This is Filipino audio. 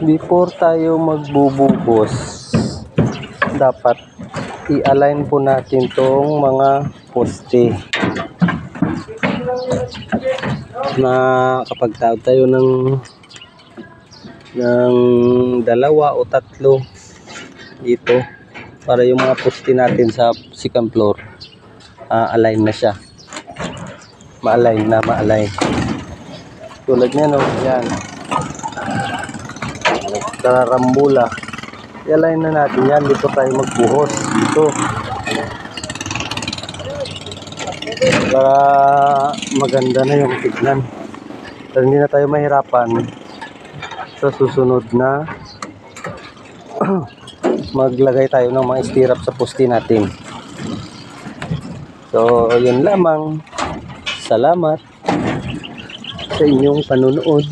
before tayo magbubuhos, dapat i-align po natin tong mga poste na kapag tayo ng dalawa o tatlo dito para yung mga poste natin sa second floor align na siya, ma-align tulad niya, no? Yan, karambula, i-align na natin yan dito tayo magbuhos dito para maganda na yung tignan, para hindi na tayo mahirapan sa susunod na maglagay tayo ng mga stirrup sa poste natin. So yun lamang, salamat sa inyong panunood.